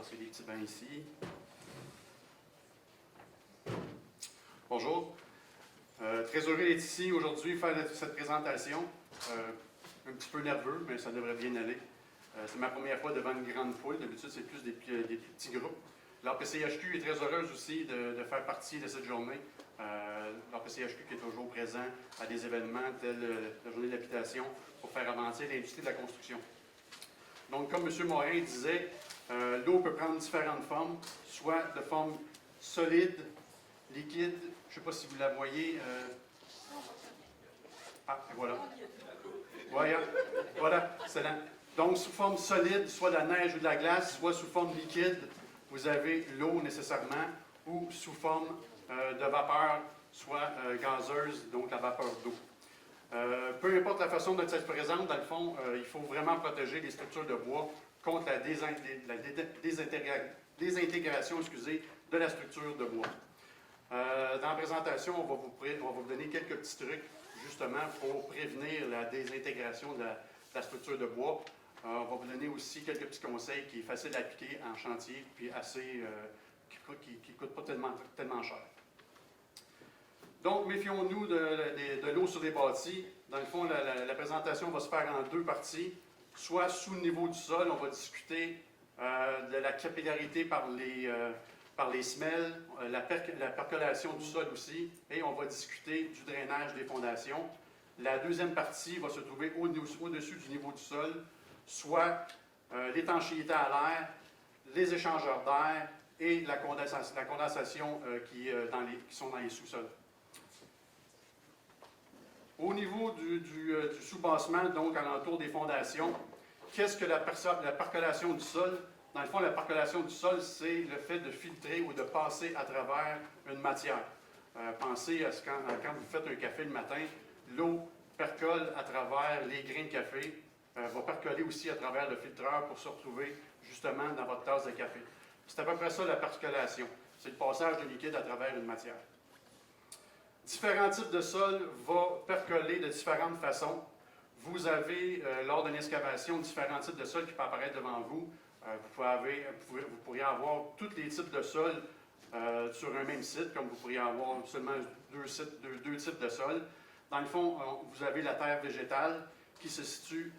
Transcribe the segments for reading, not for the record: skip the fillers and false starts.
passer les petits bains ici. Bonjour. Très heureux d'être ici aujourd'hui, faire cette présentation. Un petit peu nerveux, mais ça devrait bien aller. C'est ma première fois devant une grande foule. D'habitude, c'est plus des petits groupes. L'APCHQ est très heureuse aussi de faire partie de cette journée. L'APCHQ qui est toujours présent à des événements tels la journée de l'habitation pour faire avancer l'industrie de la construction. Donc, comme M. Morin disait, l'eau peut prendre différentes formes, soit de forme solide, liquide. Je ne sais pas si vous la voyez. Ah, et voilà. Voilà, excellent. Donc, sous forme solide, soit de la neige ou de la glace, soit sous forme liquide, vous avez l'eau nécessairement, ou sous forme de vapeur, soit gazeuse, donc la vapeur d'eau. Peu importe la façon dont ça se présente, dans le fond, il faut vraiment protéger les structures de bois contre la désintégration de la structure de bois. Dans la présentation, on va vous donner quelques petits trucs justement pour prévenir la désintégration de la structure de bois. On va vous donner aussi quelques petits conseils qui sont faciles à appliquer en chantier, puis qui ne coûtent pas tellement cher. Donc, méfions-nous de l'eau sur les bâtis. Dans le fond, la présentation va se faire en deux parties. Soit sous le niveau du sol, on va discuter de la capillarité par les semelles, la percolation du sol aussi, et on va discuter du drainage des fondations. La deuxième partie va se trouver au-dessus du niveau du sol, soit l'étanchéité à l'air, les échangeurs d'air et la condensation qui sont dans les sous-sols. Au niveau du soubassement, donc alentour des fondations, qu'est-ce que la percolation du sol? Dans le fond, la percolation du sol, c'est le fait de filtrer ou de passer à travers une matière. Pensez à ce quand vous faites un café le matin, l'eau percole à travers les grains de café, va percoler aussi à travers le filtreur pour se retrouver justement dans votre tasse de café. C'est à peu près ça la percolation. C'est le passage de liquide à travers une matière. Différents types de sols vont percoler de différentes façons. Vous avez, lors d'une excavation, différents types de sols qui peuvent apparaître devant vous. Vous pourriez avoir tous les types de sols sur un même site, comme vous pourriez avoir seulement deux types de sols. Dans le fond, vous avez la terre végétale qui se situe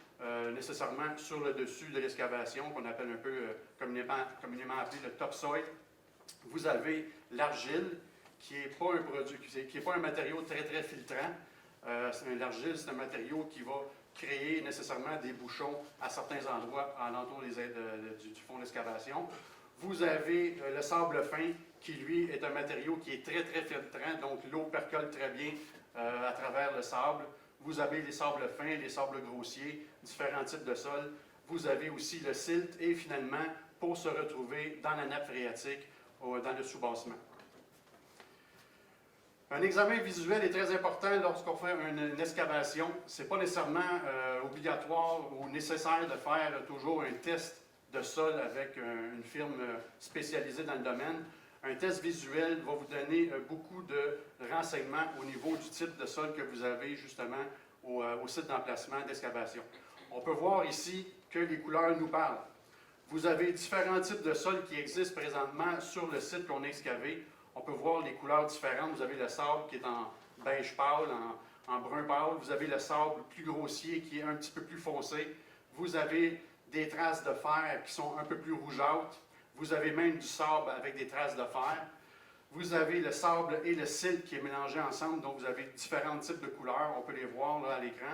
nécessairement sur le dessus de l'excavation, qu'on appelle un peu communément appelé le topsoil. Vous avez l'argile, qui n'est pas un produit, qui n'est pas un matériau très très filtrant. L'argile, c'est un matériau qui va créer nécessairement des bouchons à certains endroits alentour du fond d'excavation. Vous avez le sable fin, qui lui est un matériau qui est très très filtrant, donc l'eau percole très bien à travers le sable. Vous avez les sables fins, les sables grossiers, différents types de sols. Vous avez aussi le silt et finalement, pour se retrouver dans la nappe phréatique, dans le soubassement. Un examen visuel est très important lorsqu'on fait une excavation. Ce n'est pas nécessairement obligatoire ou nécessaire de faire toujours un test de sol avec une firme spécialisée dans le domaine. Un test visuel va vous donner beaucoup de renseignements au niveau du type de sol que vous avez justement au site d'emplacement d'excavation. On peut voir ici que les couleurs nous parlent. Vous avez différents types de sols qui existent présentement sur le site qu'on a excavé. On peut voir les couleurs différentes. Vous avez le sable qui est en beige pâle, en brun pâle. Vous avez le sable plus grossier qui est un petit peu plus foncé. Vous avez des traces de fer qui sont un peu plus rougeâtres. Vous avez même du sable avec des traces de fer. Vous avez le sable et le silt qui est mélangé ensemble. Donc, vous avez différents types de couleurs. On peut les voir là, à l'écran.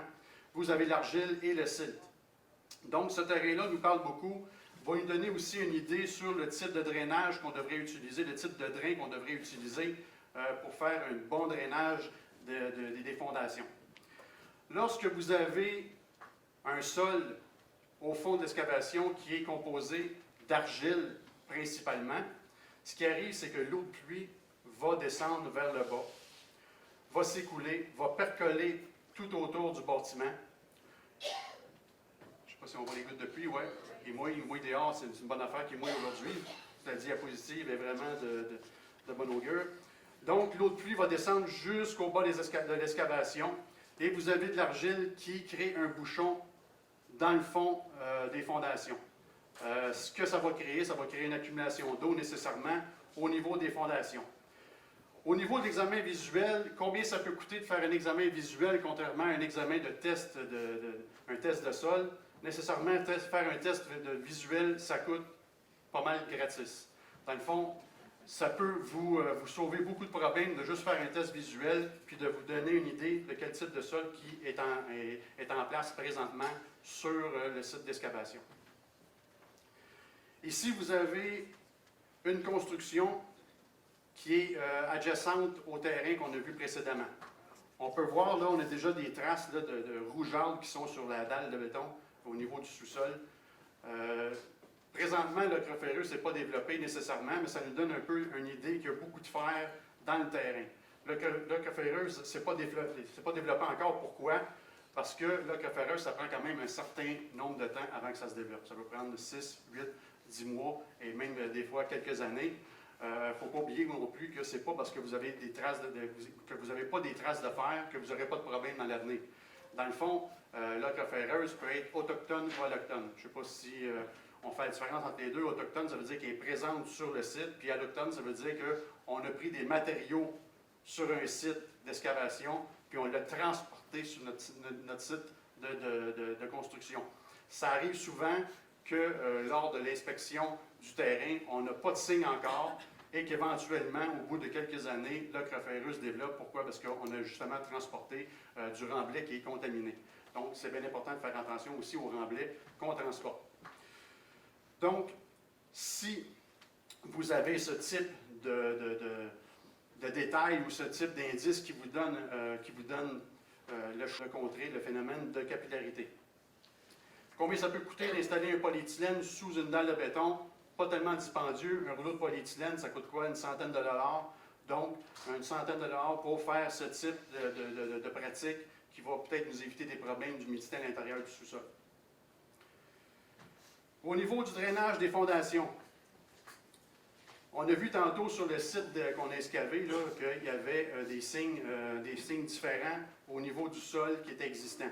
Vous avez l'argile et le silt. Donc, ce terrain-là nous parle beaucoup. Va nous donner aussi une idée sur le type de drainage qu'on devrait utiliser, le type de drain qu'on devrait utiliser pour faire un bon drainage des fondations. Lorsque vous avez un sol au fond de l'excavation qui est composé d'argile principalement, ce qui arrive, c'est que l'eau de pluie va descendre vers le bas, va s'écouler, va percoler tout autour du bâtiment. Je ne sais pas si on voit les gouttes de pluie, ouais. Il mouille dehors, c'est une bonne affaire qui mouille aujourd'hui. La diapositive est vraiment de bonne augure. Donc, l'eau de pluie va descendre jusqu'au bas de l'excavation et vous avez de l'argile qui crée un bouchon dans le fond des fondations. Ce que ça va créer une accumulation d'eau nécessairement au niveau des fondations. Au niveau de l'examen visuel, combien ça peut coûter de faire un examen visuel contrairement à un examen de test un test de sol? Nécessairement, faire un test visuel, ça coûte pas mal gratis. Dans le fond, ça peut vous sauver beaucoup de problèmes de juste faire un test visuel puis de vous donner une idée de quel type de sol qui est en place présentement sur le site d'excavation. Ici, vous avez une construction qui est adjacente au terrain qu'on a vu précédemment. On peut voir, là, on a déjà des traces là, de rougeâtre qui sont sur la dalle de béton au niveau du sous-sol. Présentement, l'ocre ferreux ne s'est pas développé nécessairement, mais ça nous donne un peu une idée qu'il y a beaucoup de fer dans le terrain. L'ocre ferreux ne s'est pas développé encore. Pourquoi? Parce que l'ocre ferreux, ça prend quand même un certain nombre de temps avant que ça se développe. Ça peut prendre 6, 8, 10 mois et même des fois quelques années. Il ne faut pas oublier non plus que ce n'est pas parce que vous avez des traces que vous n'avez pas des traces de fer que vous n'aurez pas de problème dans l'avenir. Dans le fond, l'ocre ferreuse peut être autochtone ou allochtone. Je ne sais pas si on fait la différence entre les deux. Autochtone, ça veut dire qu'elle est présente sur le site, puis allochtone, ça veut dire qu'on a pris des matériaux sur un site d'excavation, puis on l'a transporté sur notre site de construction. Ça arrive souvent que lors de l'inspection du terrain, on n'a pas de signe encore et qu'éventuellement, au bout de quelques années, l'ocre ferreux se développe. Pourquoi? Parce qu'on a justement transporté du remblai qui est contaminé. Donc, c'est bien important de faire attention aussi au remblai qu'on transporte. Donc, si vous avez ce type de détails ou ce type d'indice qui vous donne le contrer le phénomène de capillarité. Combien ça peut coûter d'installer un polyéthylène sous une dalle de béton? Pas tellement dispendieux. Un rouleau de polyéthylène, ça coûte quoi? Une centaine de dollars. Donc, une centaine de dollars pour faire ce type de pratique qui va peut-être nous éviter des problèmes d'humidité à l'intérieur du sous-sol. Au niveau du drainage des fondations, on a vu tantôt sur le site qu'on a excavé qu'il y avait des signes différents au niveau du sol qui étaient existants.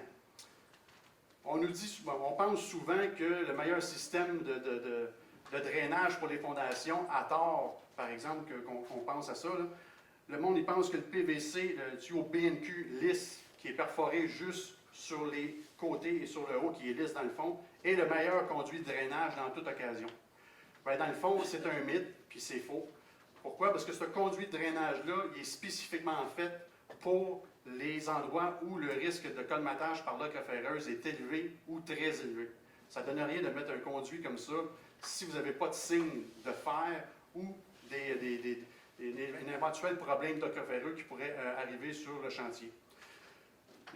On pense souvent que le meilleur système de drainage pour les fondations, à tort, par exemple, qu'on pense à ça, là, le monde il pense que le PVC, le tuyau BNQ lisse, qui est perforé juste sur les côtés et sur le haut, qui est lisse dans le fond, est le meilleur conduit de drainage dans toute occasion. Bien, dans le fond, c'est un mythe, puis c'est faux. Pourquoi? Parce que ce conduit de drainage-là, il est spécifiquement fait pour les endroits où le risque de colmatage par l'ocre ferreuse est élevé ou très élevé. Ça ne donne rien de mettre un conduit comme ça si vous n'avez pas de signe de fer ou un éventuel problème d'ocre ferreux qui pourrait arriver sur le chantier.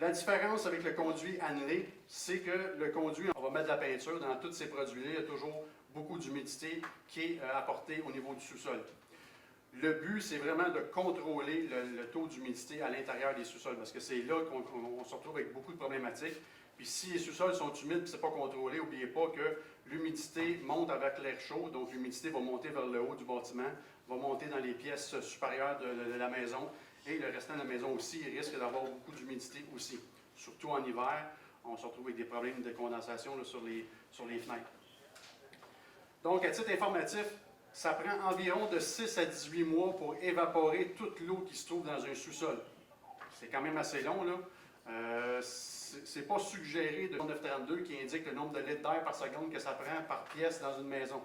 La différence avec le conduit annelé, c'est que le conduit, on va mettre de la peinture dans tous ces produits-là, il y a toujours beaucoup d'humidité qui est apportée au niveau du sous-sol. Le but, c'est vraiment de contrôler le taux d'humidité à l'intérieur des sous-sols, parce que c'est là qu'on se retrouve avec beaucoup de problématiques. Puis si les sous-sols sont humides et ce n'est pas contrôlé, n'oubliez pas que l'humidité monte avec l'air chaud, donc l'humidité va monter vers le haut du bâtiment, va monter dans les pièces supérieures de la maison, et le restant de la maison aussi, il risque d'avoir beaucoup d'humidité aussi. Surtout en hiver, on se retrouve avec des problèmes de condensation là, sur les fenêtres. Donc, à titre informatif, ça prend environ de 6 à 18 mois pour évaporer toute l'eau qui se trouve dans un sous-sol. C'est quand même assez long, là. C'est pas suggéré de 932 qui indique le nombre de litres d'air par seconde que ça prend par pièce dans une maison.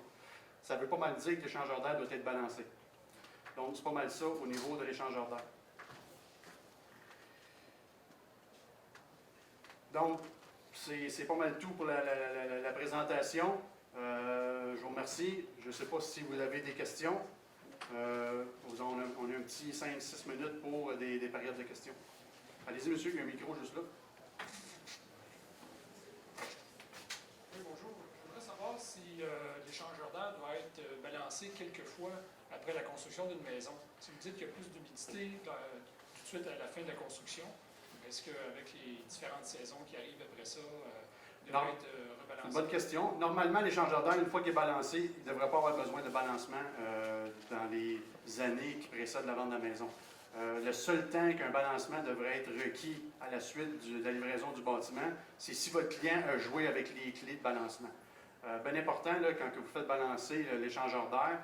Ça veut pas mal dire que l'échangeur d'air doit être balancé. Donc, c'est pas mal ça au niveau de l'échangeur d'air. Donc, c'est pas mal tout pour la présentation. Je vous remercie. Je ne sais pas si vous avez des questions. On a un petit 5-6 minutes pour des périodes de questions. Allez-y, monsieur, il y a un micro juste là. Oui, bonjour. Je voudrais savoir si l'échangeur d'air doit être balancé quelques fois après la construction d'une maison. Si vous dites qu'il y a plus d'humidité tout de suite à la fin de la construction, est-ce qu'avec les différentes saisons qui arrivent après ça, il devrait être rebalancé? C'est une bonne question. Normalement, l'échangeur d'air, une fois qu'il est balancé, il ne devrait pas avoir besoin de balancement dans les années qui précèdent la vente de la maison. Le seul temps qu'un balancement devrait être requis à la suite de la livraison du bâtiment, c'est si votre client a joué avec les clés de balancement. Bien important, là, quand vous faites balancer l'échangeur d'air,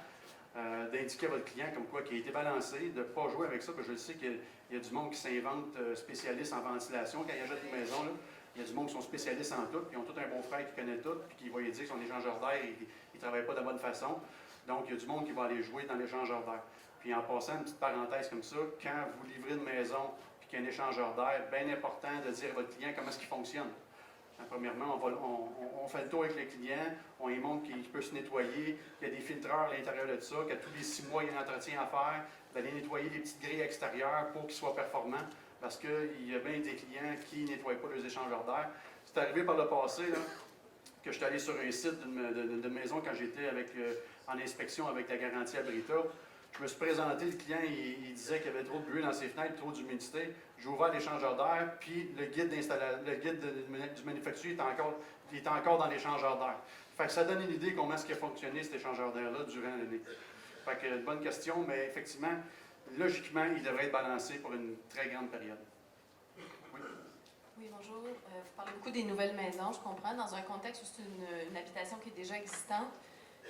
d'indiquer à votre client comme quoi qu'il a été balancé, de ne pas jouer avec ça, parce que je sais qu'il y a du monde qui s'invente spécialiste en ventilation quand ils achètent une maison. Là. Il y a du monde qui sont spécialistes en tout, qui ont tout un beau-frère qui connaît tout, puis qui va lui dire que son échangeur d'air, il ne travaille pas de la bonne façon. Donc, il y a du monde qui va aller jouer dans l'échangeur d'air. Puis en passant une petite parenthèse comme ça, quand vous livrez une maison et qu'il y a un échangeur d'air, bien important de dire à votre client comment est-ce qu'il fonctionne. Premièrement, on fait le tour avec le client, on lui montre qu'il peut se nettoyer, qu'il y a des filtreurs à l'intérieur de ça, qu'à tous les 6 mois, il y a un entretien à faire, d'aller nettoyer les petites grilles extérieures pour qu'ils soient performants, parce qu'il y a bien des clients qui ne nettoient pas leurs échangeurs d'air. C'est arrivé par le passé, là, que je suis allé sur un site d'une maison quand j'étais en inspection avec la garantie Abrita. Je me suis présenté, le client, il disait qu'il y avait trop de buée dans ses fenêtres, trop d'humidité. J'ai ouvert l'échangeur d'air, puis le guide du manufacturier était encore dans l'échangeur d'air. Fait que ça donne une idée comment est-ce qu'il a fonctionné cet échangeur d'air-là durant l'année. Fait que bonne question, mais effectivement, logiquement, il devrait être balancé pour une très grande période. Oui. Oui, bonjour. Vous parlez beaucoup des nouvelles maisons, je comprends. Dans un contexte où c'est une habitation qui est déjà existante,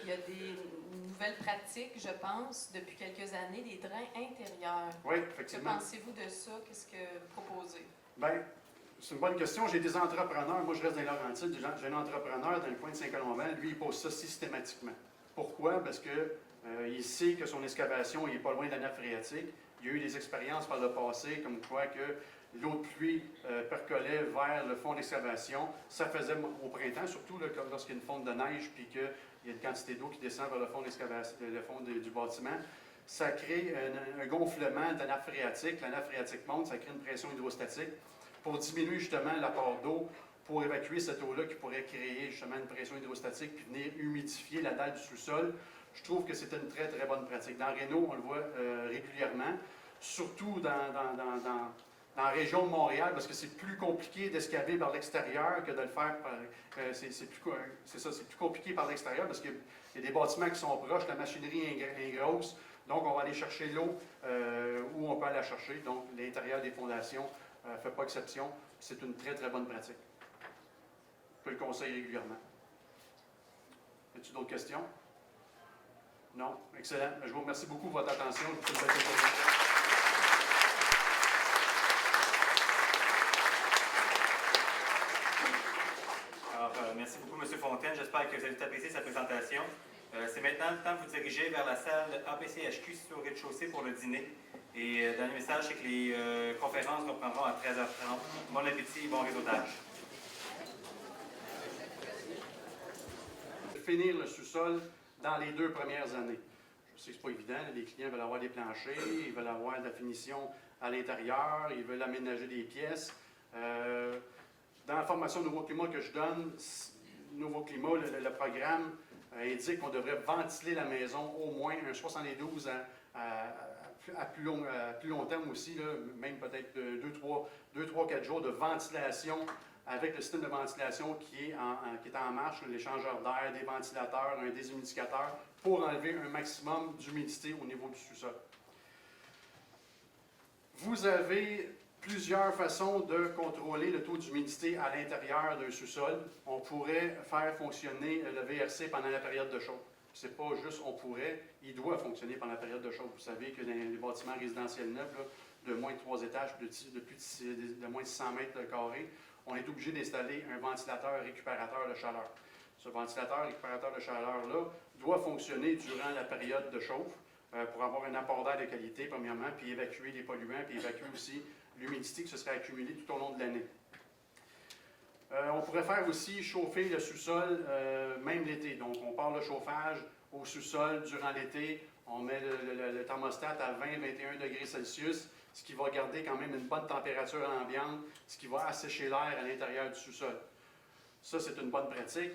il y a des nouvelles pratiques, je pense, depuis quelques années, des drains intérieurs. Oui, effectivement. Que pensez-vous de ça? Qu'est-ce que vous proposez? Bien, c'est une bonne question. J'ai des entrepreneurs. Moi, je reste dans les Laurentides. J'ai un entrepreneur dans le coin de Saint-Colomban. Lui, il pose ça systématiquement. Pourquoi? Parce que il sait que son excavation n'est pas loin de la nappe phréatique. Il y a eu des expériences par le passé, comme quoi que l'eau de pluie percolait vers le fond d'excavation. Ça faisait au printemps, surtout là, lorsqu'il y a une fonte de neige, puis qu'il y a une quantité d'eau qui descend vers le fond d'excavation, le fond du bâtiment. Ça crée un gonflement de la nappe phréatique. La nappe phréatique monte, ça crée une pression hydrostatique pour diminuer justement l'apport d'eau, pour évacuer cette eau-là qui pourrait créer justement une pression hydrostatique puis venir humidifier la dalle du sous-sol. Je trouve que c'est une très, très bonne pratique. Dans Rénault, on le voit régulièrement, surtout dans la région de Montréal, parce que c'est plus compliqué d'excaver par l'extérieur que de le faire par... c'est plus compliqué par l'extérieur parce qu'il y a des bâtiments qui sont proches, la machinerie est grosse, donc on va aller chercher l'eau où on peut aller la chercher. Donc l'intérieur des fondations ne fait pas exception. C'est une très, très bonne pratique. Je le conseille régulièrement. Y a-t-il d'autres questions? Non? Excellent. Je vous remercie beaucoup pour votre attention. Je vous souhaite une belle journée. Merci beaucoup, M. Fontaine. J'espère que vous avez apprécié sa présentation. C'est maintenant le temps de vous diriger vers la salle APCHQ située au rez-de-chaussée pour le dîner. Et le dernier message, c'est que les conférences reprendront à 13h30. Bon appétit et bon réseautage. Finir le sous-sol dans les 2 premières années. Je sais que ce n'est pas évident. Les clients veulent avoir des planchers, ils veulent avoir de la finition à l'intérieur, ils veulent aménager des pièces. Dans la formation Nouveau Climat que je donne, Nouveau Climat, le programme indique qu'on devrait ventiler la maison au moins un 72 à plus long terme aussi, là, même peut-être 2-3-4 jours de ventilation avec le système de ventilation qui est en marche, l'échangeur d'air, des ventilateurs, un déshumidificateur, pour enlever un maximum d'humidité au niveau du sous-sol. Vous avez plusieurs façons de contrôler le taux d'humidité à l'intérieur d'un sous-sol. On pourrait faire fonctionner le VRC pendant la période de chauffe. Ce n'est pas juste on pourrait, il doit fonctionner pendant la période de chauffe. Vous savez que dans les bâtiments résidentiels neufs, là, de moins de 3 étages, de moins de 100 mètres carrés, on est obligé d'installer un ventilateur récupérateur de chaleur. Ce ventilateur récupérateur de chaleur-là doit fonctionner durant la période de chauffe pour avoir un apport d'air de qualité, premièrement, puis évacuer les polluants, puis évacuer aussi l'humidité qui se serait accumulée tout au long de l'année. On pourrait faire aussi chauffer le sous-sol même l'été. Donc, on part le chauffage au sous-sol durant l'été. On met le thermostat à 20-21 degrés Celsius, ce qui va garder quand même une bonne température ambiante, ce qui va assécher l'air à l'intérieur du sous-sol. Ça, c'est une bonne pratique.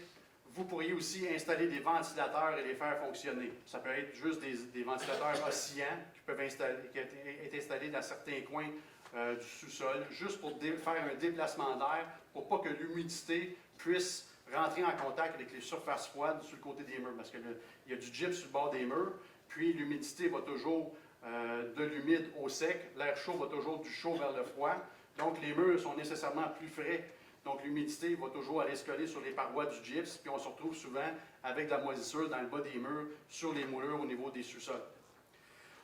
Vous pourriez aussi installer des ventilateurs et les faire fonctionner. Ça peut être juste des ventilateurs oscillants qui peuvent être installés dans certains coins du sous-sol, juste pour faire un déplacement d'air, pour pas que l'humidité puisse rentrer en contact avec les surfaces froides sur le côté des murs, parce qu'il y a du gypse sur le bord des murs, puis l'humidité va toujours de l'humide au sec, l'air chaud va toujours du chaud vers le froid, donc les murs sont nécessairement plus frais Donc, l'humidité va toujours aller se coller sur les parois du gypse, puis on se retrouve souvent avec de la moisissure dans le bas des murs, sur les moulures au niveau des sous-sols.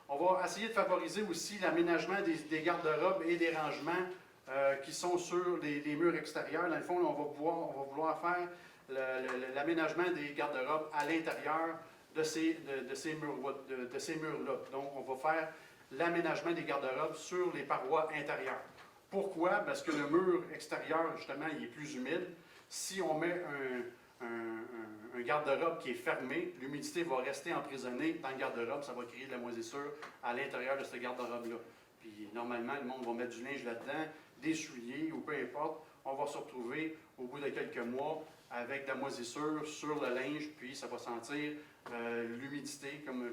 On va essayer de favoriser aussi l'aménagement des garde-robes et des rangements qui sont sur les murs extérieurs. Dans le fond, on va vouloir faire l'aménagement des garde-robes à l'intérieur de ces murs-là. Donc, on va faire l'aménagement des garde-robes sur les parois intérieures. Pourquoi? Parce que le mur extérieur, justement, il est plus humide. Si on met un garde-robe qui est fermé, l'humidité va rester emprisonnée dans le garde-robe, ça va créer de la moisissure à l'intérieur de ce garde-robe-là. Puis normalement, le monde va mettre du linge là-dedans, des souliers ou peu importe. On va se retrouver au bout de quelques mois avec de la moisissure sur le linge, puis ça va sentir l'humidité, comme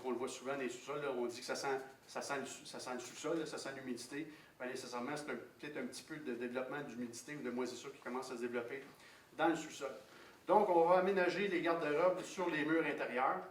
on le voit souvent dans les sous-sols. On dit que ça sent le sous-sol, ça sent l'humidité. Bien, nécessairement, c'est peut-être un petit peu de développement d'humidité ou de moisissure qui commence à se développer dans le sous-sol. Donc, on va aménager les garde-robes sur les murs intérieurs.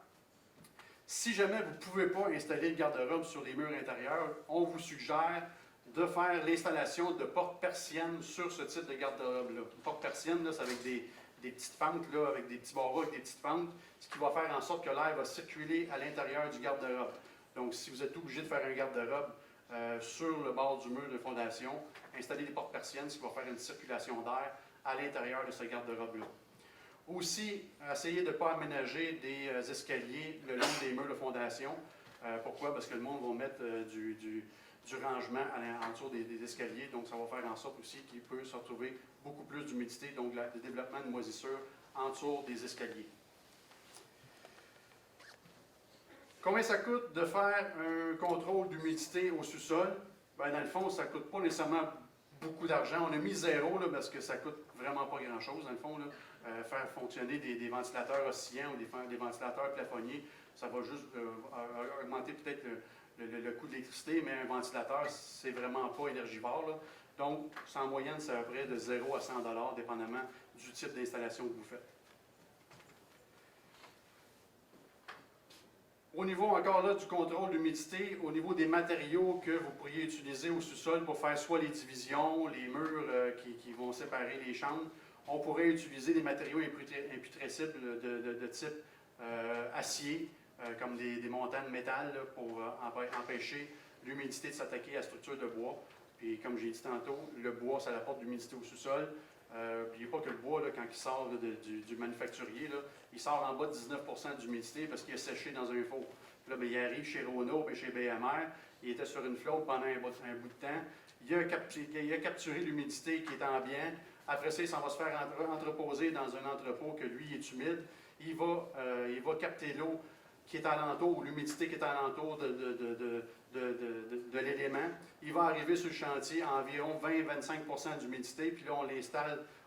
Si jamais vous ne pouvez pas installer le garde-robe sur les murs intérieurs, on vous suggère de faire l'installation de portes persiennes sur ce type de garde-robe-là. Une porte persienne, c'est avec des petites fentes, là, avec des petits barreaux, avec des petites fentes, ce qui va faire en sorte que l'air va circuler à l'intérieur du garde-robe. Donc, si vous êtes obligé de faire un garde-robe sur le bord du mur de fondation, installez des portes persiennes, ce qui va faire une circulation d'air à l'intérieur de ce garde-robe-là. Aussi, essayez de ne pas aménager des escaliers le long des murs de fondation. Pourquoi? Parce que le monde va mettre du rangement en dessous des escaliers, donc ça va faire en sorte aussi qu'il peut se retrouver beaucoup plus d'humidité, donc le développement de moisissure en dessous des escaliers. Combien ça coûte de faire un contrôle d'humidité au sous-sol? Bien, dans le fond, ça ne coûte pas nécessairement beaucoup d'argent. On a mis zéro là, parce que ça ne coûte vraiment pas grand-chose, dans le fond. Là. Faire fonctionner des ventilateurs oscillants ou des ventilateurs plafonniers, ça va juste augmenter peut-être le coût de l'électricité, mais un ventilateur, c'est vraiment pas énergivore. Là. Donc, en moyenne, c'est à peu près de 0 à 100 $, dépendamment du type d'installation que vous faites. Au niveau encore là du contrôle d'humidité, au niveau des matériaux que vous pourriez utiliser au sous-sol pour faire soit les divisions, les murs qui vont séparer les chambres, on pourrait utiliser des matériaux imputrescibles de type acier, comme des montants de métal là, pour empêcher l'humidité de s'attaquer à la structure de bois. Puis comme j'ai dit tantôt, le bois, ça apporte de l'humidité au sous-sol. N'oubliez pas que le bois, là, quand il sort là, du manufacturier, là, il sort en bas de 19 % d'humidité parce qu'il est séché dans un four. Puis là, bien, il arrive chez Renault et chez BMR, il était sur une flotte pendant un bout de temps. Il a capturé l'humidité qui est ambiante. Après ça, il s'en va se faire entreposer dans un entrepôt que lui est humide. Il va capter l'eau qui est alentour, ou l'humidité qui est alentour de l'élément. Il va arriver sur le chantier à environ 20-25 % d'humidité, puis là,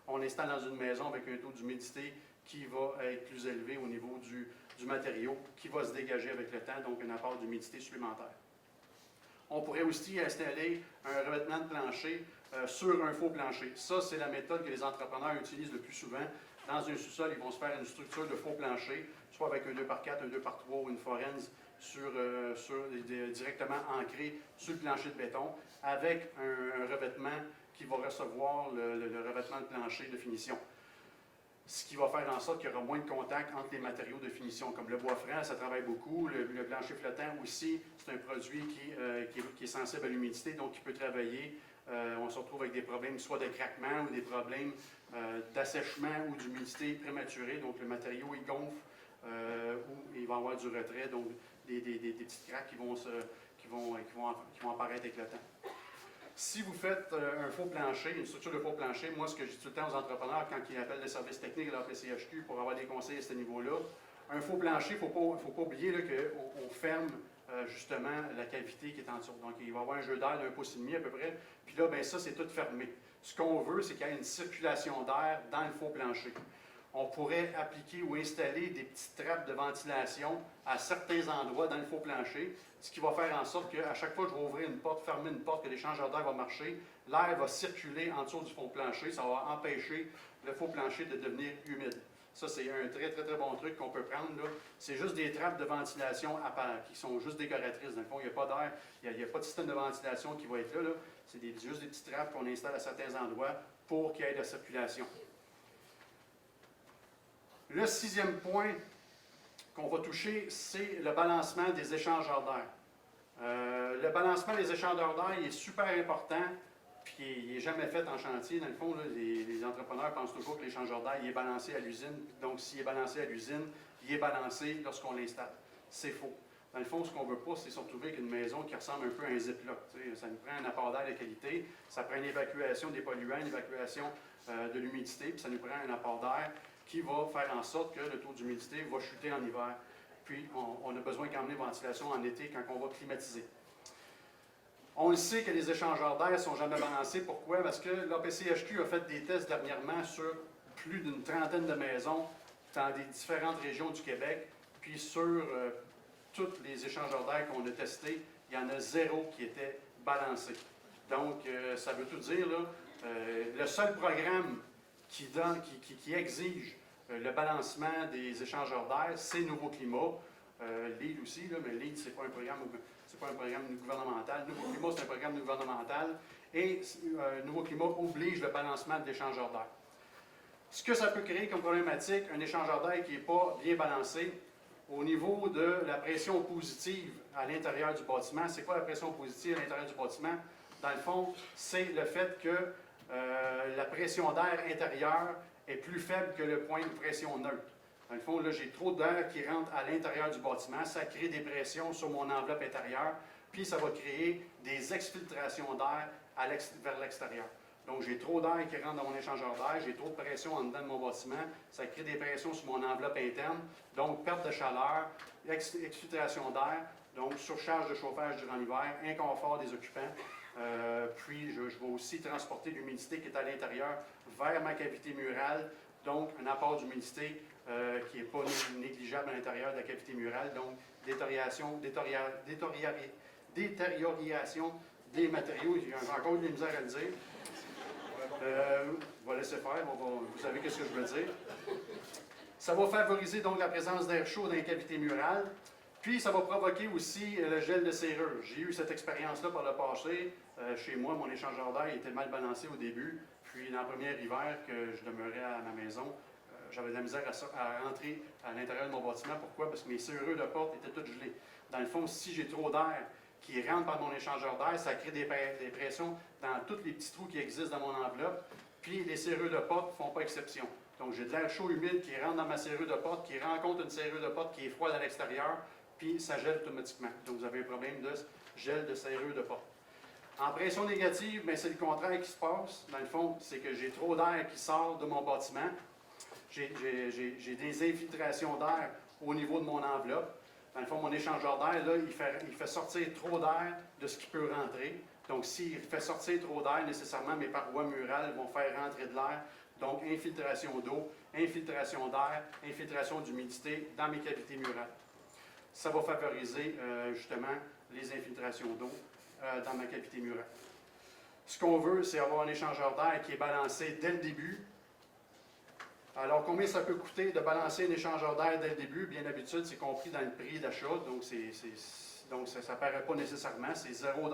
on l'installe dans une maison avec un taux d'humidité qui va être plus élevé au niveau du matériau, qui va se dégager avec le temps, donc un apport d'humidité supplémentaire. On pourrait aussi installer un revêtement de plancher sur un faux plancher. Ça, c'est la méthode que les entrepreneurs utilisent le plus souvent. Dans un sous-sol, ils vont se faire une structure de faux plancher, soit avec un 2x4, un 2x3 ou une forense directement ancré sur le plancher de béton, avec un revêtement qui va recevoir le revêtement de plancher de finition. Ce qui va faire en sorte qu'il y aura moins de contact entre les matériaux de finition. Comme le bois franc, ça travaille beaucoup. Le plancher flottant aussi, c'est un produit qui est sensible à l'humidité, donc qui peut travailler. On se retrouve avec des problèmes soit de craquement ou des problèmes d'assèchement ou d'humidité prématurée. Donc le matériau, il gonfle ou il va y avoir du retrait, donc des petites craques qui vont apparaître avec le temps. Si vous faites un faux plancher, une structure de faux plancher, moi, ce que je dis tout le temps aux entrepreneurs quand ils appellent les services techniques de la PCHQ pour avoir des conseils à ce niveau-là, un faux plancher, il ne faut pas oublier qu'on ferme justement la cavité qui est en dessous. Donc, il va y avoir un jeu d'air d'1,5 pouce à peu près. Puis là, bien ça, c'est tout fermé. Ce qu'on veut, c'est qu'il y ait une circulation d'air dans le faux plancher. On pourrait appliquer ou installer des petites trappes de ventilation à certains endroits dans le faux plancher, ce qui va faire en sorte qu'à chaque fois que je vais ouvrir une porte, fermer une porte, que l'échangeur d'air va marcher, l'air va circuler en dessous du faux plancher. Ça va empêcher le faux plancher de devenir humide. Ça, c'est un très, très, très bon truc qu'on peut prendre. C'est juste des trappes de ventilation à part, qui sont juste décoratrices. Dans le fond, il n'y a pas d'air, il n'y a pas de système de ventilation qui va être là. C'est juste des petites trappes qu'on installe à certains endroits pour qu'il y ait de la circulation. Le 6e point qu'on va toucher, c'est le balancement des échangeurs d'air. Le balancement des échangeurs d'air il est super important, puis il n'est jamais fait en chantier. Dans le fond, là, les entrepreneurs pensent toujours que l'échangeur d'air il est balancé à l'usine. Donc, s'il est balancé à l'usine, il est balancé lorsqu'on l'installe. C'est faux. Dans le fond, ce qu'on ne veut pas, c'est se retrouver avec une maison qui ressemble un peu à un ziploc. Ça nous prend un apport d'air de qualité, ça prend une évacuation des polluants, une évacuation de l'humidité, puis ça nous prend un apport d'air qui va faire en sorte que le taux d'humidité va chuter en hiver. Puis, on a besoin quand même de ventilation en été quand on va climatiser. On le sait que les échangeurs d'air ne sont jamais balancés. Pourquoi? Parce que l'APCHQ a fait des tests dernièrement sur plus d'une trentaine de maisons dans des différentes régions du Québec. Puis sur tous les échangeurs d'air qu'on a testés, il y en a 0 qui était balancé. Donc, ça veut tout dire, là. Le seul programme qui exige le balancement des échangeurs d'air, c'est Nouveau Climat. LEED aussi, là, mais LEED, ce n'est pas un programme gouvernemental. Nouveau Climat, c'est un programme gouvernemental. Et Nouveau Climat oblige le balancement de l'échangeur d'air. Ce que ça peut créer comme problématique, un échangeur d'air qui n'est pas bien balancé, au niveau de la pression positive à l'intérieur du bâtiment. C'est quoi la pression positive à l'intérieur du bâtiment? Dans le fond, c'est le fait que la pression d'air intérieure est plus faible que le point de pression neutre. Dans le fond, là, j'ai trop d'air qui rentre à l'intérieur du bâtiment. Ça crée des pressions sur mon enveloppe intérieure, puis ça va créer des exfiltrations d'air vers l'extérieur. Donc, j'ai trop d'air qui rentre dans mon échangeur d'air, j'ai trop de pression en dedans de mon bâtiment, ça crée des pressions sur mon enveloppe interne, donc perte de chaleur, exfiltration d'air, donc surcharge de chauffage durant l'hiver, inconfort des occupants. Puis, je vais aussi transporter l'humidité qui est à l'intérieur vers ma cavité murale, donc un apport d'humidité qui n'est pas négligeable à l'intérieur de la cavité murale, donc détérioration des matériaux. J'ai encore de la misère à le dire. On va laisser faire, vous savez ce que je veux dire. Ça va favoriser donc la présence d'air chaud dans les cavités murales, puis ça va provoquer aussi le gel de serrure. J'ai eu cette expérience-là par le passé. Chez moi, mon échangeur d'air était mal balancé au début, puis dans le premier hiver que je demeurais à ma maison, j'avais de la misère à rentrer à l'intérieur de mon bâtiment. Pourquoi? Parce que mes serrures de porte étaient toutes gelées. Dans le fond, si j'ai trop d'air qui rentre par mon échangeur d'air, ça crée des pressions dans tous les petits trous qui existent dans mon enveloppe, puis les serrures de porte ne font pas exception. Donc, j'ai de l'air chaud humide qui rentre dans ma serrure de porte, qui rencontre une serrure de porte qui est froide à l'extérieur, puis ça gèle automatiquement. Donc, vous avez un problème de gel de serrure de porte. En pression négative, bien, c'est le contraire qui se passe. Dans le fond, c'est que j'ai trop d'air qui sort de mon bâtiment. J'ai des infiltrations d'air au niveau de mon enveloppe. Dans le fond, mon échangeur d'air, là, il fait sortir trop d'air de ce qui peut rentrer. Donc, s'il fait sortir trop d'air, nécessairement, mes parois murales vont faire rentrer de l'air. Donc, infiltration d'eau, infiltration d'air, infiltration d'humidité dans mes cavités murales. Ça va favoriser, justement, les infiltrations d'eau dans ma cavité murale. Ce qu'on veut, c'est avoir un échangeur d'air qui est balancé dès le début. Alors, combien ça peut coûter de balancer un échangeur d'air dès le début? Bien d'habitude, c'est compris dans le prix d'achat, donc ça ne paraît pas nécessairement, c'est 0 $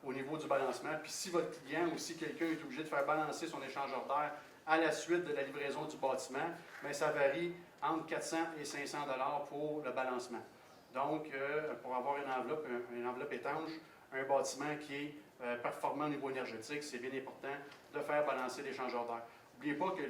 au niveau du balancement. Puis si votre client ou si quelqu'un est obligé de faire balancer son échangeur d'air à la suite de la livraison du bâtiment, bien, ça varie entre 400 et 500 $ pour le balancement. Donc, pour avoir une enveloppe étanche, un bâtiment qui est performant au niveau énergétique, c'est bien important de faire balancer l'échangeur d'air. N'oubliez pas que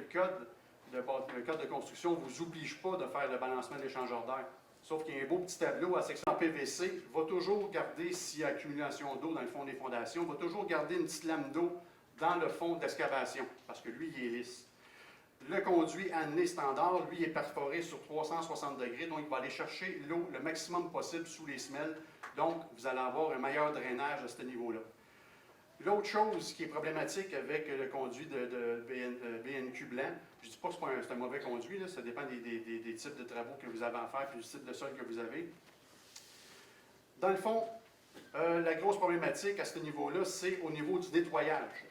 le code de construction ne vous oblige pas de faire le balancement de l'échangeur d'air. Sauf qu'il y a un beau petit tableau à section en PVC, va toujours garder, s'il y a accumulation d'eau dans le fond des fondations, va toujours garder une petite lame d'eau dans le fond d'excavation, parce que lui, il est lisse. Le conduit année standard, lui, est perforé sur 360 degrés, donc il va aller chercher l'eau le maximum possible sous les semelles. Donc, vous allez avoir un meilleur drainage à ce niveau-là. L'autre chose qui est problématique avec le conduit de BNQ blanc, je ne dis pas que c'est un mauvais conduit, là, ça dépend des types de travaux que vous avez à faire et du type de sol que vous avez. Dans le fond, la grosse problématique à ce niveau-là, c'est au niveau du nettoyage.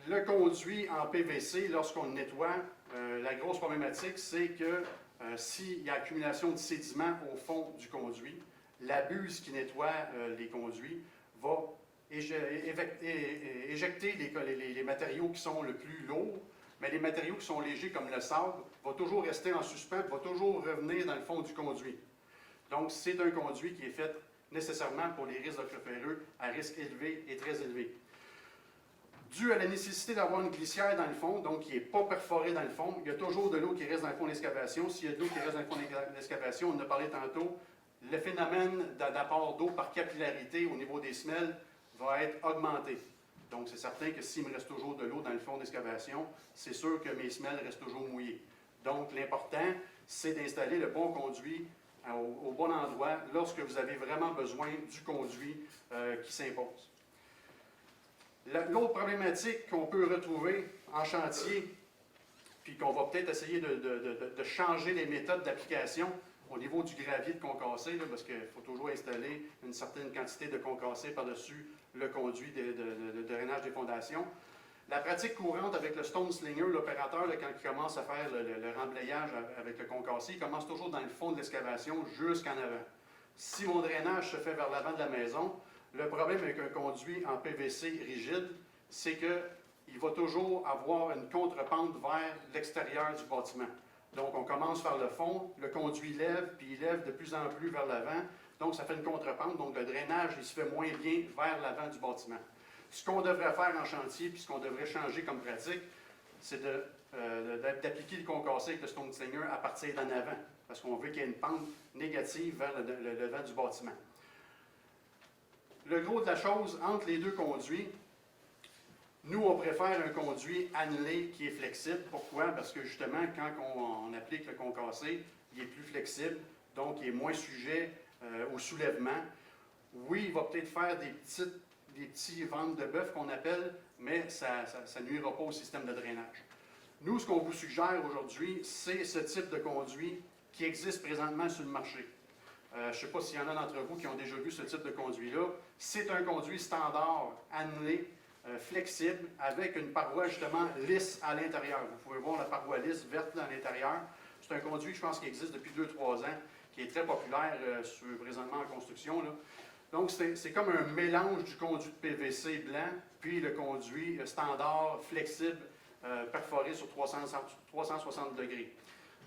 Le conduit en PVC, lorsqu'on le nettoie, la grosse problématique, c'est que s'il y a accumulation de sédiments au fond du conduit, la buse qui nettoie les conduits va éjecter les matériaux qui sont le plus lourds, mais les matériaux qui sont légers comme le sable vont toujours rester en suspens, vont toujours revenir dans le fond du conduit. Donc, c'est un conduit qui est fait nécessairement pour les risques d'ocre-ferreux à risque élevé et très élevé. Dû à la nécessité d'avoir une glissière dans le fond, donc qui n'est pas perforée dans le fond, il y a toujours de l'eau qui reste dans le fond de l'excavation. S'il y a de l'eau qui reste dans le fond de l'excavation, on en a parlé tantôt, le phénomène d'apport d'eau par capillarité au niveau des semelles va être augmenté. Donc, c'est certain que s'il me reste toujours de l'eau dans le fond d'excavation, c'est sûr que mes semelles restent toujours mouillées. Donc, l'important, c'est d'installer le bon conduit au bon endroit lorsque vous avez vraiment besoin du conduit qui s'impose. L'autre problématique qu'on peut retrouver en chantier, puis qu'on va peut-être essayer de changer les méthodes d'application au niveau du gravier de concassé, là, parce qu'il faut toujours installer une certaine quantité de concassé par-dessus le conduit de drainage des fondations. La pratique courante avec le stone slinger, l'opérateur, quand il commence à faire le remblayage avec le concassé, il commence toujours dans le fond de l'excavation jusqu'en avant. Si mon drainage se fait vers l'avant de la maison, le problème avec un conduit en PVC rigide, c'est qu'il va toujours avoir une contre-pente vers l'extérieur du bâtiment. Donc, on commence vers le fond, le conduit lève, puis il lève de plus en plus vers l'avant. Donc, ça fait une contre-pente. Donc, le drainage, il se fait moins bien vers l'avant du bâtiment. Ce qu'on devrait faire en chantier, puis ce qu'on devrait changer comme pratique, c'est d'appliquer le concassé avec le stone slinger à partir d'en avant, parce qu'on veut qu'il y ait une pente négative vers le devant du bâtiment. Le gros de la chose, entre les deux conduits, nous, on préfère un conduit annelé qui est flexible. Pourquoi? Parce que justement, quand on applique le concassé, il est plus flexible, donc il est moins sujet au soulèvement. Oui, il va peut-être faire des petits ventres de bœuf qu'on appelle, mais ça ne nuira pas au système de drainage. Nous, ce qu'on vous suggère aujourd'hui, c'est ce type de conduit qui existe présentement sur le marché. Je ne sais pas s'il y en a d'entre vous qui ont déjà vu ce type de conduit-là. C'est un conduit standard, annelé, flexible, avec une paroi justement lisse à l'intérieur. Vous pouvez voir la paroi lisse verte à l'intérieur. C'est un conduit, je pense, qui existe depuis 2-3 ans, qui est très populaire présentement en construction, là. Donc, c'est comme un mélange du conduit de PVC blanc, puis le conduit standard, flexible, perforé sur 360 degrés.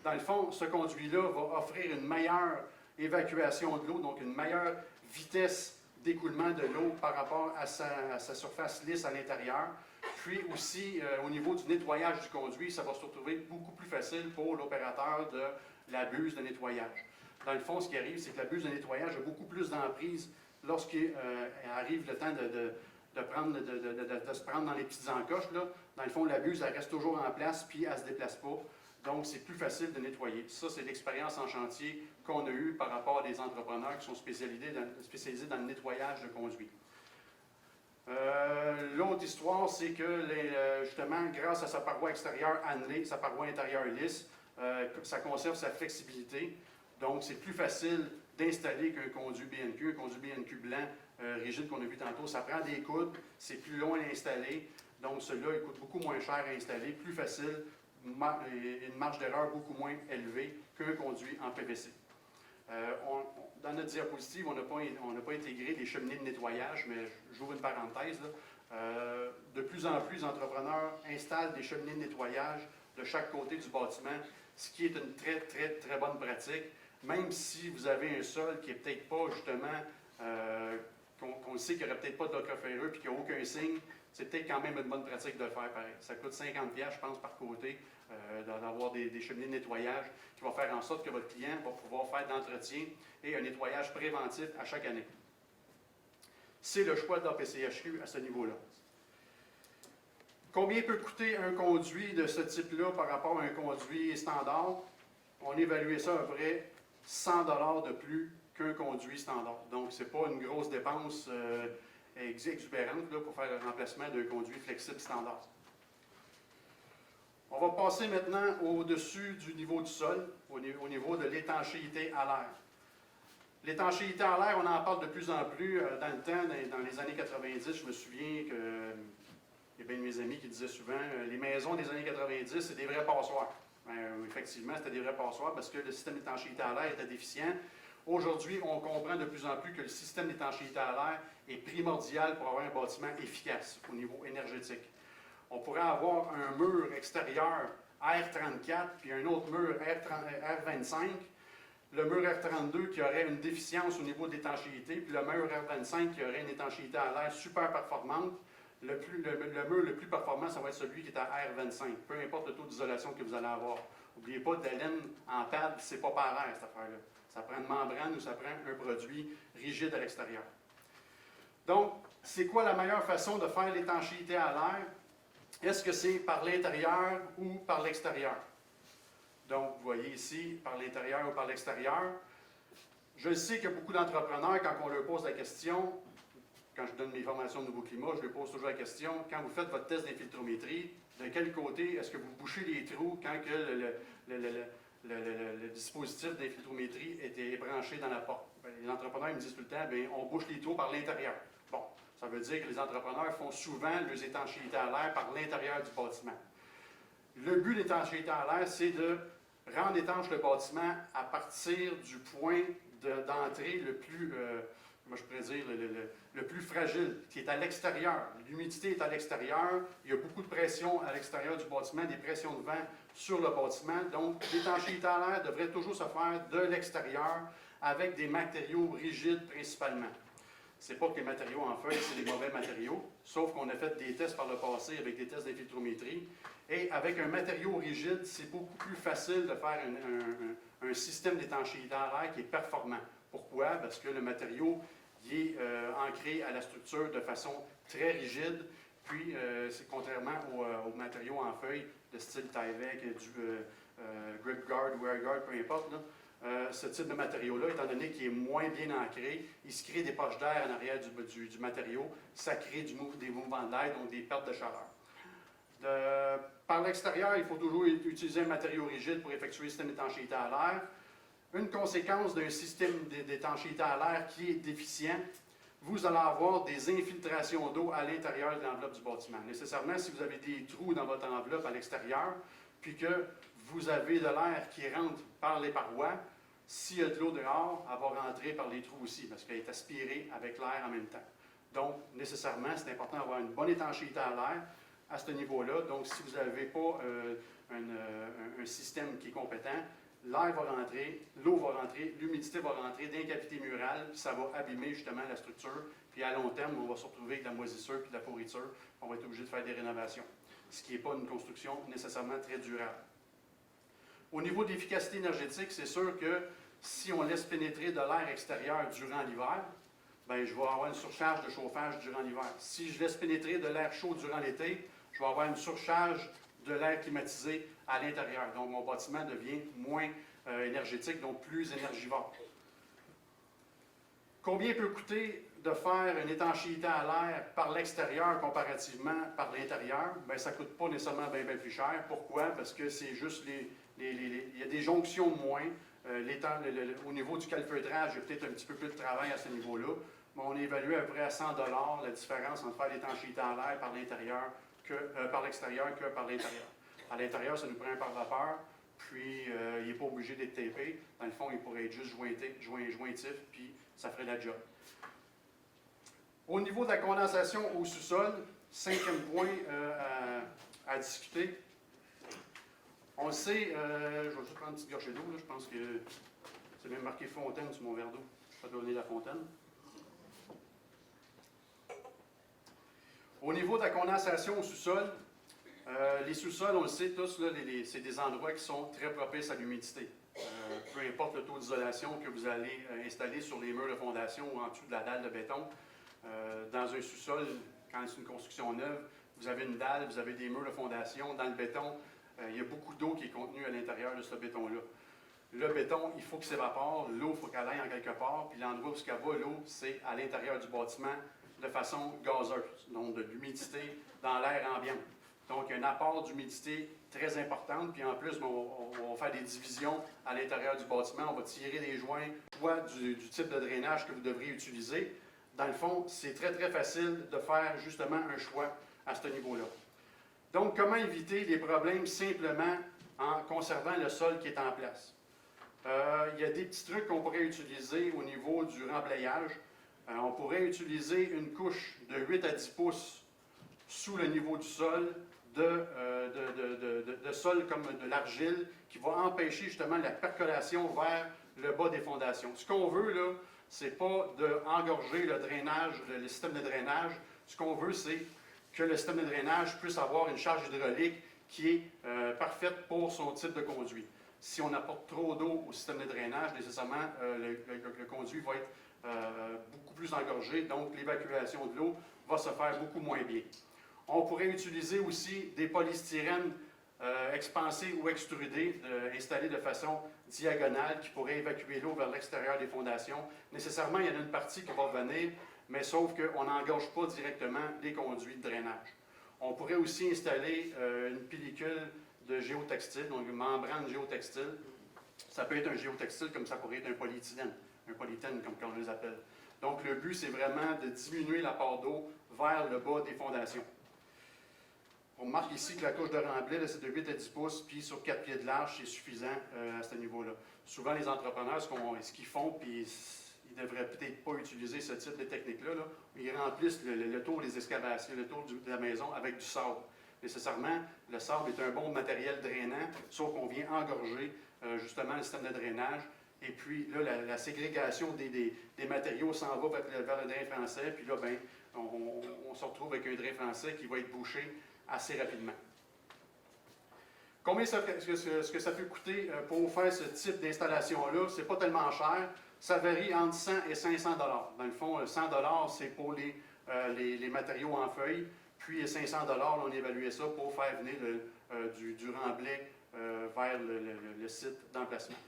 Dans le fond, ce conduit-là va offrir une meilleure évacuation de l'eau, donc une meilleure vitesse d'écoulement de l'eau par rapport à sa surface lisse à l'intérieur. Puis aussi, au niveau du nettoyage du conduit, ça va se retrouver beaucoup plus facile pour l'opérateur de la buse de nettoyage. Dans le fond, ce qui arrive, c'est que la buse de nettoyage a beaucoup plus d'emprise lorsqu'il arrive le temps de se prendre dans les petites encoches. Là. Dans le fond, la buse, elle reste toujours en place, puis elle ne se déplace pas. Donc, c'est plus facile de nettoyer. Ça, c'est l'expérience en chantier qu'on a eue par rapport à des entrepreneurs qui sont spécialisés dans le nettoyage de conduits. L'autre histoire, c'est que, justement, grâce à sa paroi extérieure annelée, sa paroi intérieure lisse, ça conserve sa flexibilité. Donc, c'est plus facile d'installer qu'un conduit BNQ. Un conduit BNQ blanc rigide qu'on a vu tantôt, ça prend des coudes, c'est plus long à installer. Donc, celui-là, il coûte beaucoup moins cher à installer, plus facile, une marge d'erreur beaucoup moins élevée qu'un conduit en PVC. Dans notre diapositive, on n'a pas intégré les cheminées de nettoyage, mais j'ouvre une parenthèse. De plus en plus, les entrepreneurs installent des cheminées de nettoyage de chaque côté du bâtiment, ce qui est une très, très, très bonne pratique, même si vous avez un sol qui n'est peut-être pas, justement, qu'on sait qu'il n'y aurait peut-être pas d'ocre ferreux et qu'il n'y a aucun signe, c'est peut-être quand même une bonne pratique de le faire pareil. Ça coûte 50$, je pense, par côté, d'avoir des cheminées de nettoyage qui vont faire en sorte que votre client va pouvoir faire de l'entretien et un nettoyage préventif à chaque année. C'est le choix de l'APCHQ à ce niveau-là. Combien peut coûter un conduit de ce type-là par rapport à un conduit standard? On évaluait ça à peu près 100$ de plus qu'un conduit standard. Donc, ce n'est pas une grosse dépense exubérante là, pour faire le remplacement d'un conduit flexible standard. On va passer maintenant au-dessus du niveau du sol, au niveau de l'étanchéité à l'air. L'étanchéité à l'air, on en parle de plus en plus. Dans le temps, dans les années 90, je me souviens que il y a bien de mes amis qui disaient souvent les maisons des années 90, c'est des vrais passoires. Effectivement, c'était des vrais passoires parce que le système d'étanchéité à l'air était déficient. Aujourd'hui, on comprend de plus en plus que le système d'étanchéité à l'air est primordial pour avoir un bâtiment efficace au niveau énergétique. On pourrait avoir un mur extérieur R34 puis un autre mur R25. Le mur R32 qui aurait une déficience au niveau de l'étanchéité, puis le mur R25 qui aurait une étanchéité à l'air super performante. Le mur le plus performant, ça va être celui qui est à R25, peu importe le taux d'isolation que vous allez avoir. N'oubliez pas, de la laine en pad, c'est pas par air, cette affaire-là. Ça prend une membrane ou ça prend un produit rigide à l'extérieur. Donc, c'est quoi la meilleure façon de faire l'étanchéité à l'air? Est-ce que c'est par l'intérieur ou par l'extérieur? Donc, vous voyez ici, par l'intérieur ou par l'extérieur. Je sais que beaucoup d'entrepreneurs, quand on leur pose la question, quand je donne mes formations de nouveau climat, je leur pose toujours la question, quand vous faites votre test d'infiltrométrie, de quel côté est-ce que vous bouchez les trous quand que le dispositif d'infiltrométrie est branché dans la porte? Bien, les entrepreneurs me disent tout le temps, bien, on bouche les trous par l'intérieur. Bon, ça veut dire que les entrepreneurs font souvent leurs étanchéités à l'air par l'intérieur du bâtiment. Le but de l'étanchéité à l'air, c'est de rendre étanche le bâtiment à partir du point d'entrée le plus, comment je pourrais dire, le plus fragile, qui est à l'extérieur. L'humidité est à l'extérieur, il y a beaucoup de pression à l'extérieur du bâtiment, des pressions de vent sur le bâtiment. Donc, l'étanchéité à l'air devrait toujours se faire de l'extérieur avec des matériaux rigides principalement. Ce n'est pas que les matériaux en feuille, c'est des mauvais matériaux, sauf qu'on a fait des tests par le passé avec des tests d'infiltrométrie. Et avec un matériau rigide, c'est beaucoup plus facile de faire un système d'étanchéité à l'air qui est performant. Pourquoi? Parce que le matériau il est ancré à la structure de façon très rigide, puis c'est contrairement aux matériaux en feuille de style Tyvek, du Grip Guard ou Air Guard, peu importe, là, ce type de matériau-là, étant donné qu'il est moins bien ancré, il se crée des poches d'air en arrière du matériau, ça crée des mouvements de l'air, donc des pertes de chaleur. Par l'extérieur, il faut toujours utiliser un matériau rigide pour effectuer le système d'étanchéité à l'air. Une conséquence d'un système d'étanchéité à l'air qui est déficient, vous allez avoir des infiltrations d'eau à l'intérieur de l'enveloppe du bâtiment. Nécessairement, si vous avez des trous dans votre enveloppe à l'extérieur, puis que vous avez de l'air qui rentre par les parois, s'il y a de l'eau dehors, elle va rentrer par les trous aussi, parce qu'elle est aspirée avec l'air en même temps. Donc, nécessairement, c'est important d'avoir une bonne étanchéité à l'air à ce niveau-là. Donc, si vous n'avez pas un système qui est compétent, l'air va rentrer, l'eau va rentrer, l'humidité va rentrer dans les cavités murales, puis ça va abîmer justement la structure. Puis à long terme, on va se retrouver avec de la moisissure puis de la pourriture. On va être obligé de faire des rénovations, ce qui n'est pas une construction nécessairement très durable. Au niveau de l'efficacité énergétique, c'est sûr que si on laisse pénétrer de l'air extérieur durant l'hiver, bien, je vais avoir une surcharge de chauffage durant l'hiver. Si je laisse pénétrer de l'air chaud durant l'été, je vais avoir une surcharge de l'air climatisé à l'intérieur. Donc, mon bâtiment devient moins énergétique, donc plus énergivore. Combien peut coûter de faire une étanchéité à l'air par l'extérieur comparativement par l'intérieur? Bien, ça ne coûte pas nécessairement bien plus cher. Pourquoi? Parce que c'est juste il y a des jonctions de moins. Au niveau du calfeutrage, il y a peut-être un petit peu plus de travail à ce niveau-là. Mais on évalue à peu près à 100 $ la différence entre faire l'étanchéité à l'air par l'intérieur par l'extérieur que par l'intérieur. À l'intérieur, ça nous prend un pare-vapeur, puis il n'est pas obligé d'être tapé. Dans le fond, il pourrait être juste jointif, puis ça ferait la job. Au niveau de la condensation au sous-sol, cinquième point à discuter. On le sait, je vais juste prendre une petite gorgée d'eau, je pense que c'est même marqué fontaine sur mon verre d'eau. Ça doit venir de la fontaine. Au niveau de la condensation au sous-sol, les sous-sols, on le sait tous, c'est des endroits qui sont très propices à l'humidité. Peu importe le taux d'isolation que vous allez installer sur les murs de fondation ou en dessous de la dalle de béton, dans un sous-sol, quand c'est une construction neuve, vous avez une dalle, vous avez des murs de fondation, dans le béton, il y a beaucoup d'eau qui est contenue à l'intérieur de ce béton-là. Le béton, il faut qu'il s'évapore, l'eau, il faut qu'elle aille en quelque part, puis l'endroit où elle va, l'eau, c'est à l'intérieur du bâtiment, de façon gazeuse, donc de l'humidité dans l'air ambiant. Donc, il y a un apport d'humidité très important, puis en plus, on va faire des divisions à l'intérieur du bâtiment, on va tirer les joints, soit du type de drainage que vous devriez utiliser. Dans le fond, c'est très, très facile de faire justement un choix à ce niveau-là. Donc, comment éviter les problèmes simplement en conservant le sol qui est en place? Il y a des petits trucs qu'on pourrait utiliser au niveau du remblayage. On pourrait utiliser une couche de 8 à 10 pouces sous le niveau du sol, de sol comme de l'argile, qui va empêcher justement la percolation vers le bas des fondations. Ce qu'on veut, là, c'est pas d'engorger le drainage, le système de drainage. Ce qu'on veut, c'est que le système de drainage puisse avoir une charge hydraulique qui est parfaite pour son type de conduit. Si on apporte trop d'eau au système de drainage, nécessairement, le conduit va être beaucoup plus engorgé, donc l'évacuation de l'eau va se faire beaucoup moins bien. On pourrait utiliser aussi des polystyrènes expansés ou extrudés, installés de façon diagonale, qui pourraient évacuer l'eau vers l'extérieur des fondations. Nécessairement, il y en a une partie qui va revenir, mais sauf qu'on n'engorge pas directement les conduits de drainage. On pourrait aussi installer une pellicule de géotextile, donc une membrane géotextile. Ça peut être un géotextile comme ça pourrait être un polyéthylène comme on les appelle. Donc le but, c'est vraiment de diminuer l'apport d'eau vers le bas des fondations. On remarque ici que la couche de remblai, c'est de 8 à 10 pouces, puis sur 4 pieds de large, c'est suffisant à ce niveau-là. Souvent, les entrepreneurs, ce qu'ils font, puis ils ne devraient peut-être pas utiliser ce type de technique-là, là, ils remplissent le tour des excavations, le tour de la maison avec du sable. Nécessairement, le sable est un bon matériel drainant, sauf qu'on vient engorger justement le système de drainage. Et puis là, la ségrégation des matériaux s'en va vers le drain français, puis là, ben, on se retrouve avec un drain français qui va être bouché assez rapidement. Combien ce que ça peut coûter pour faire ce type d'installation-là? Ce n'est pas tellement cher. Ça varie entre 100 et 500 $. Dans le fond, 100 $, c'est pour les matériaux en feuilles. Puis 500 $, on évaluait ça pour faire venir du remblai vers le site d'emplacement.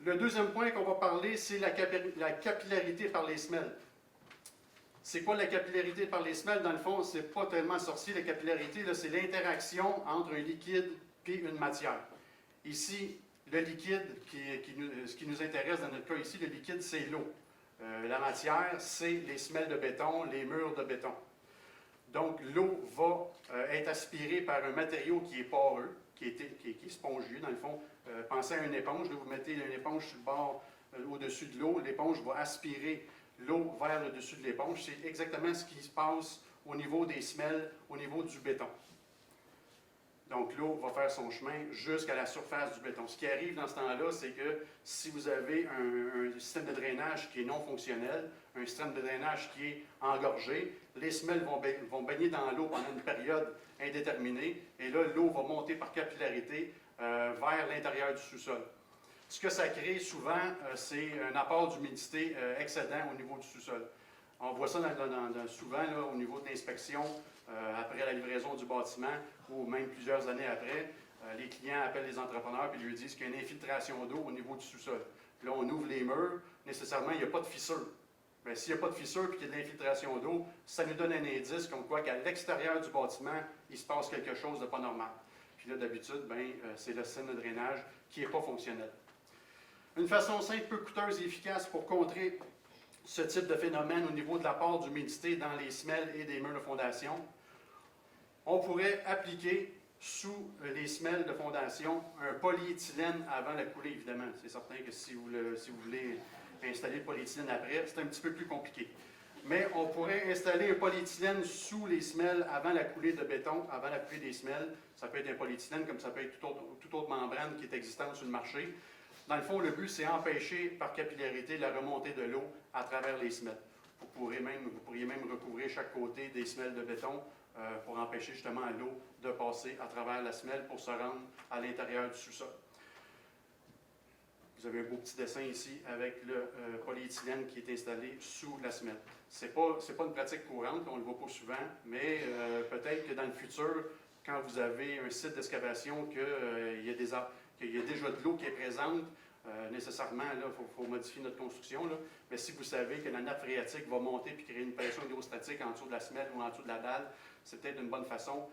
Le deuxième point qu'on va parler, c'est la capillarité par les semelles. C'est quoi la capillarité par les semelles? Dans le fond, c'est pas tellement sorcier. La capillarité, c'est l'interaction entre un liquide et une matière. Ici, le liquide, ce qui nous intéresse dans notre cas ici, le liquide, c'est l'eau. La matière, c'est les semelles de béton, les murs de béton. Donc, l'eau va être aspirée par un matériau qui est poreux, qui est spongieux, dans le fond. Pensez à une éponge. Là, vous mettez une éponge sur le bord, au-dessus de l'eau. L'éponge va aspirer l'eau vers le dessus de l'éponge. C'est exactement ce qui se passe au niveau des semelles, au niveau du béton. Donc, l'eau va faire son chemin jusqu'à la surface du béton. Ce qui arrive dans ce temps-là, c'est que si vous avez un système de drainage qui est non fonctionnel, un système de drainage qui est engorgé, les semelles vont baigner dans l'eau pendant une période indéterminée, et là, l'eau va monter par capillarité vers l'intérieur du sous-sol. Ce que ça crée souvent, c'est un apport d'humidité excédent au niveau du sous-sol. On voit ça souvent là, au niveau de l'inspection, après la livraison du bâtiment, ou même plusieurs années après, les clients appellent les entrepreneurs et lui disent qu'il y a une infiltration d'eau au niveau du sous-sol. Puis là, on ouvre les murs, nécessairement, il n'y a pas de fissure. Bien, s'il n'y a pas de fissure et qu'il y a de l'infiltration d'eau, ça nous donne un indice comme quoi qu'à l'extérieur du bâtiment, il se passe quelque chose de pas normal. Puis là, d'habitude, c'est le système de drainage qui n'est pas fonctionnel. Une façon simple, peu coûteuse et efficace pour contrer ce type de phénomène au niveau de l'apport d'humidité dans les semelles et des murs de fondation, on pourrait appliquer sous les semelles de fondation un polyéthylène avant la coulée, évidemment. C'est certain que si vous voulez installer le polyéthylène après, c'est un petit peu plus compliqué. Mais on pourrait installer un polyéthylène sous les semelles avant la coulée de béton, avant la coulée des semelles. Ça peut être un polyéthylène comme ça peut être toute autre membrane qui est existante sur le marché. Dans le fond, le but, c'est empêcher par capillarité la remontée de l'eau à travers les semelles. Vous pourriez même recouvrir chaque côté des semelles de béton pour empêcher justement l'eau de passer à travers la semelle pour se rendre à l'intérieur du sous-sol. Vous avez un beau petit dessin ici avec le polyéthylène qui est installé sous la semelle. Ce n'est pas une pratique courante, on ne le voit pas souvent, mais peut-être que dans le futur, quand vous avez un site d'excavation qu'il y a déjà de l'eau qui est présente, nécessairement, il faut modifier notre construction. Là. Mais si vous savez que la nappe phréatique va monter et créer une pression hydrostatique en dessous de la semelle ou en dessous de la dalle, c'est peut-être une bonne façon